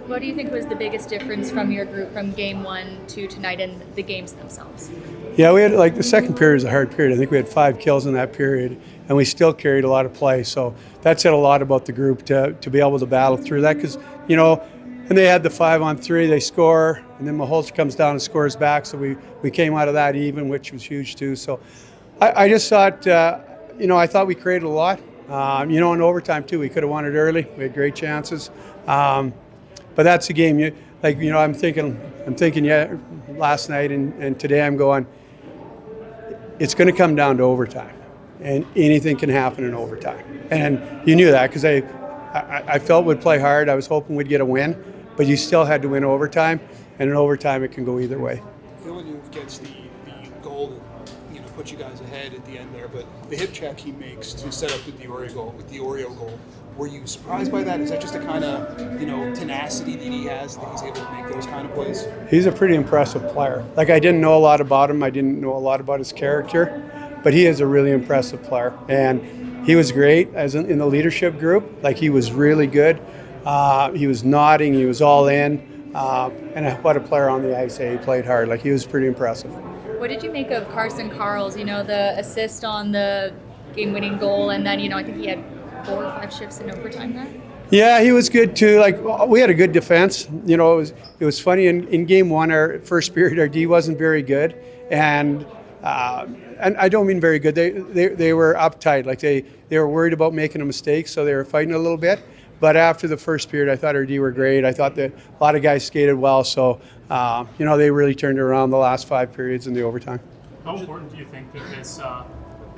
What do you think was the biggest difference from your group from game 1 to tonight in the games themselves? Yeah, we had the second period was a hard period. I think we had 5 kills in that period, and we still carried a lot of play. So that said a lot about the group to be able to battle through that because, and they had the 5-on-3, they score, and then Maholter comes down and scores back. So we came out of that even, which was huge too. So I just thought, I thought we created a lot. In overtime too, we could have won it early. We had great chances. But that's the game. I'm thinking, last night and today I'm going, it's going to come down to overtime. And anything can happen in overtime. And you knew that because I felt we'd play hard. I was hoping we'd get a win. But you still had to win overtime. And in overtime, it can go either way. Villeneuve gets the goal that put you guys ahead at the end there. But the hip check he makes to set up the Diorio goal, were you surprised by that? Is that just a kind of, tenacity that he has that he's able to make those kind of plays? He's a pretty impressive player. I didn't know a lot about him. I didn't know a lot about his character, but he is a really impressive player. And he was great in the leadership group. He was really good. He was nodding. He was all in. And what a player on the ice. He played hard. He was pretty impressive. What did you make of Carson Carl's, the assist on the game-winning goal, and then, I think he had 4 or 5 shifts in overtime there? Yeah, he was good too. We had a good defense. It was funny in game 1, our first period, our D wasn't very good, and I don't mean very good. They were uptight. They were worried about making a mistake, so they were fighting a little bit. But after the first period, I thought our D were great. I thought that a lot of guys skated well, so they really turned around the last 5 periods in the overtime. How important do you think that this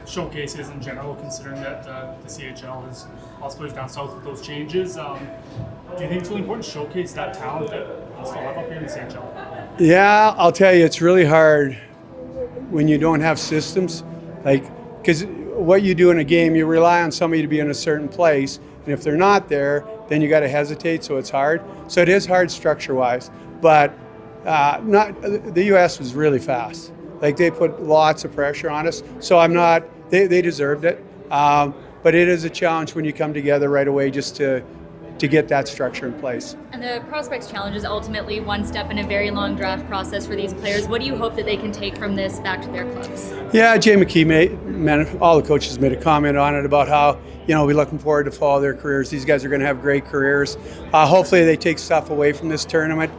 showcase is in general, considering that the CHL has also pushed down south with those changes? Do you think it's really important to showcase that talent that you still have up here in the CHL? Yeah, I'll tell you, it's really hard when you don't have systems. Because what you do in a game, you rely on somebody to be in a certain place, and if they're not there, then you got to hesitate, so it's hard. So it is hard structure-wise, but the U.S. was really fast. They put lots of pressure on us, so they deserved it. But it is a challenge when you come together right away just to get that structure in place. And the Prospects Challenge is ultimately one step in a very long draft process for these players. What do you hope that they can take from this back to their clubs? Yeah, Jay McKee, all the coaches made a comment on it about how, we're looking forward to follow their careers. These guys are going to have great careers. Hopefully they take stuff away from this tournament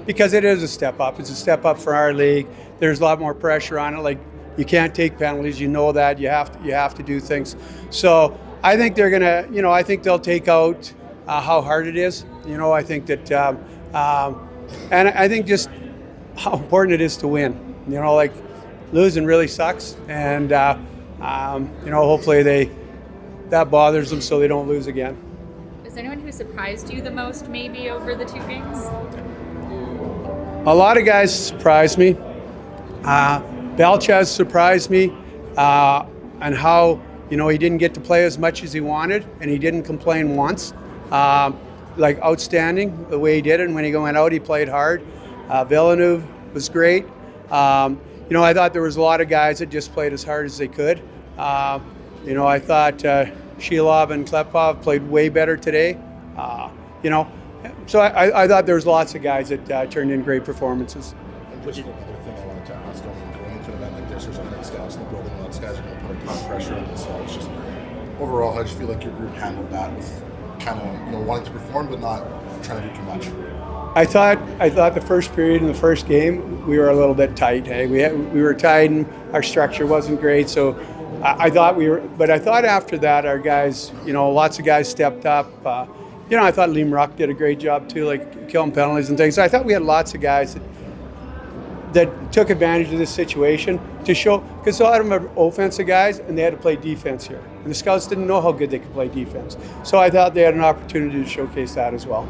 because it is a step up. It's a step up for our league. There's a lot more pressure on it. You can't take penalties. You know that. You have to do things. So I think they're going to, I think they'll take out how hard it is. I think that, and I think just how important it is to win. Losing really sucks, and hopefully that bothers them so they don't lose again. Is there anyone who surprised you the most, maybe over the 2 games? A lot of guys surprised me. Belchaz surprised me, and how he didn't get to play as much as he wanted, and he didn't complain once. Outstanding the way he did it, and when he went out, he played hard. Villeneuve was great. I thought there was a lot of guys that just played as hard as they could. I thought Shilov and Klepkov played way better today. So I thought there was lots of guys that turned in great performances. And just another thing I wanted to ask, going into an event like this, there's 100 scouts in the building, lots of guys are going to put a ton of pressure on themselves. Just overall, how did you feel like your group handled that with kind of wanting to perform but not trying to do too much? I thought the first period in the first game we were a little bit tight. Hey, we were tight and our structure wasn't great. So I thought but I thought after that our guys, lots of guys stepped up. I thought Liam Ruck did a great job too, killing penalties and things. So I thought we had lots of guys that took advantage of this situation to show, because a lot of them are offensive guys and they had to play defense here. And the scouts didn't know how good they could play defense. So I thought they had an opportunity to showcase that as well.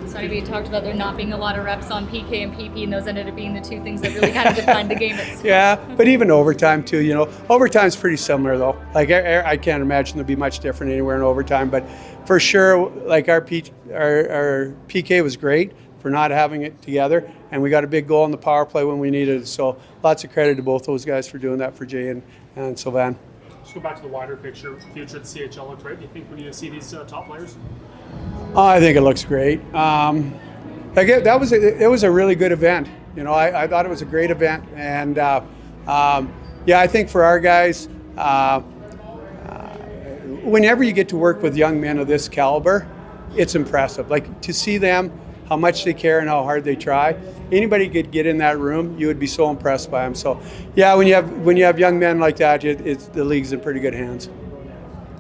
So we talked about there not being a lot of reps on PK and PP, and those ended up being the 2 things that really kind of defined the game. Yeah, but even overtime too, overtime's pretty similar though. I can't imagine there'd be much different anywhere in overtime, but for sure, our PK was great for not having it together, and we got a big goal in the power play when we needed it. So lots of credit to both those guys for doing that for Jay and Sylvain. Just go back to the wider picture. Future of the CHL looks right. Do you think we need to see these top players? I think it looks great. It was a really good event. I thought it was a great event, and yeah, I think for our guys, whenever you get to work with young men of this caliber, it's impressive. Like to see them, how much they care and how hard they try. Anybody could get in that room, you would be so impressed by them. So, yeah, when you have young men like that, the league's in pretty good hands.